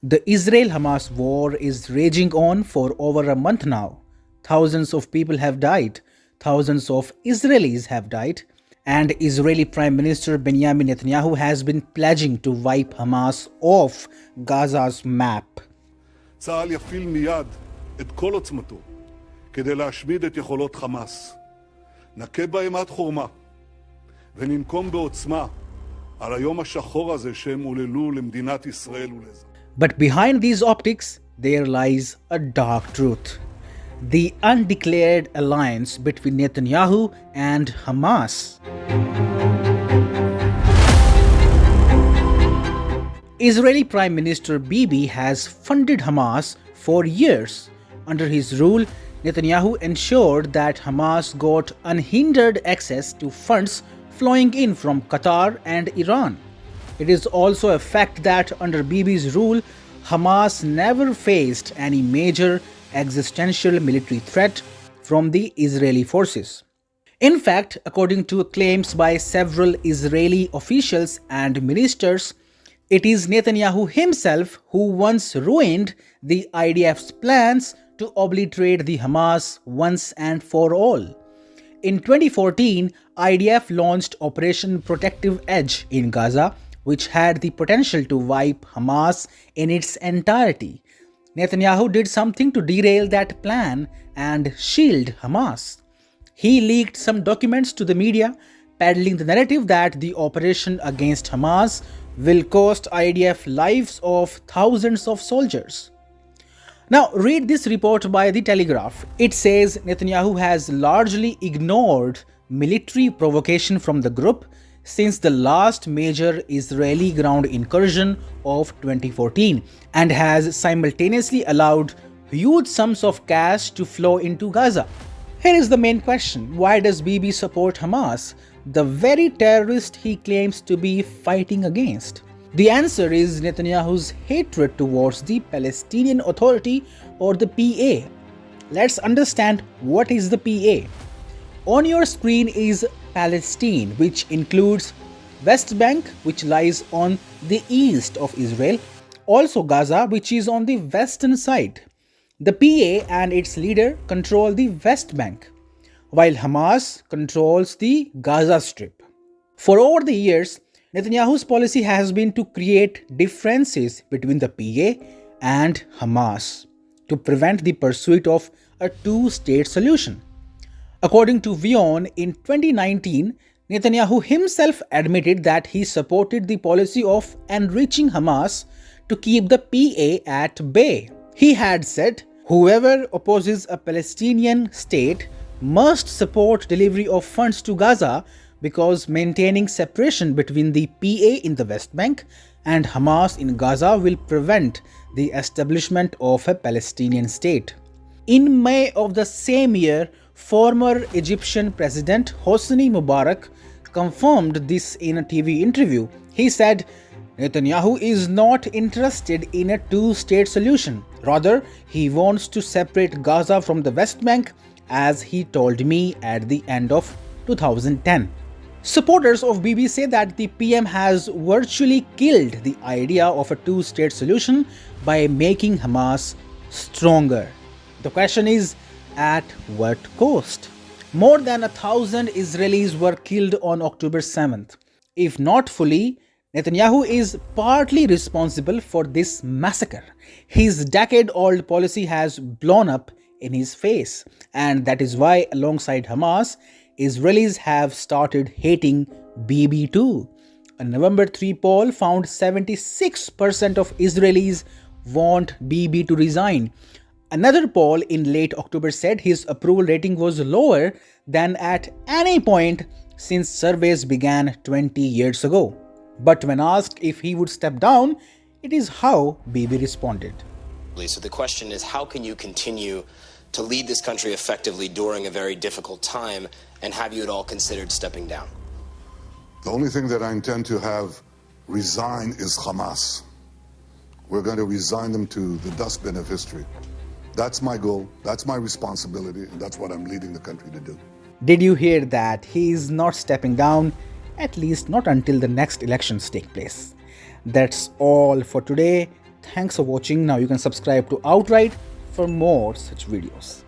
The Israel-Hamas war is raging on for over a month now. Thousands of people have died. Thousands of Israelis have died. And Israeli Prime Minister Benjamin Netanyahu has been pledging to wipe Hamas off Gaza's map. צה"ל יפעיל מיד את כל עוצמתו כדי להשמיד את יכולות חמאס. נכה בהם עד חורמה וננקום בעוצמה על היום השחור הזה שהם עוללו למדינת ישראל ולאזרחיה. But behind these optics, there lies a dark truth. The undeclared alliance between Netanyahu and Hamas. Israeli Prime Minister Bibi has funded Hamas for years. Under his rule, Netanyahu ensured that Hamas got unhindered access to funds flowing in from Qatar and Iran. It is also a fact that under Bibi's rule, Hamas never faced any major existential military threat from the Israeli forces. In fact, according to claims by several Israeli officials and ministers, it is Netanyahu himself who once ruined the IDF's plans to obliterate the Hamas once and for all. In 2014, IDF launched Operation Protective Edge in Gaza, which had the potential to wipe Hamas in its entirety. Netanyahu did something to derail that plan and shield Hamas. He leaked some documents to the media, peddling the narrative that the operation against Hamas will cost IDF lives of thousands of soldiers. Now, read this report by The Telegraph. It says Netanyahu has largely ignored military provocation from the group since the last major Israeli ground incursion of 2014 and has simultaneously allowed huge sums of cash to flow into Gaza. Here is the main question: why does Bibi support Hamas, the very terrorist he claims to be fighting against? The answer is Netanyahu's hatred towards the Palestinian Authority, or the PA. Let's understand what is the PA. On your screen is Palestine, which includes West Bank, which lies on the east of Israel, also Gaza, which is on the western side. The PA and its leader control the West Bank, while Hamas controls the Gaza Strip. For over the years, Netanyahu's policy has been to create differences between the PA and Hamas to prevent the pursuit of a two-state solution. According to Vion, in 2019, Netanyahu himself admitted that he supported the policy of enriching Hamas to keep the PA at bay. He had said, "Whoever opposes a Palestinian state must support delivery of funds to Gaza because maintaining separation between the PA in the West Bank and Hamas in Gaza will prevent the establishment of a Palestinian state." In May of the same year, former Egyptian President Hosni Mubarak confirmed this in a TV interview. He said, "Netanyahu is not interested in a two-state solution. Rather, he wants to separate Gaza from the West Bank, as he told me at the end of 2010. Supporters of Bibi say that the PM has virtually killed the idea of a two-state solution by making Hamas stronger. The question is, at what cost? More than 1,000 Israelis were killed on October 7th. If not fully, Netanyahu is partly responsible for this massacre. His decade-old policy has blown up in his face, and that is why, alongside Hamas, Israelis have started hating Bibi too. A November 3 poll found 76% of Israelis want Bibi to resign. Another poll in late October said his approval rating was lower than at any point since surveys began 20 years ago. But when asked if he would step down, it is how Bibi responded. So the question is, how can you continue to lead this country effectively during a very difficult time, and have you at all considered stepping down? The only thing that I intend to have resign is Hamas. We're going to resign them to the dustbin of history. That's my goal, that's my responsibility, and that's what I'm leading the country to do. Did you hear that? He is not stepping down, at least not until the next elections take place. That's all for today. Thanks for watching. Now you can subscribe to Outright for more such videos.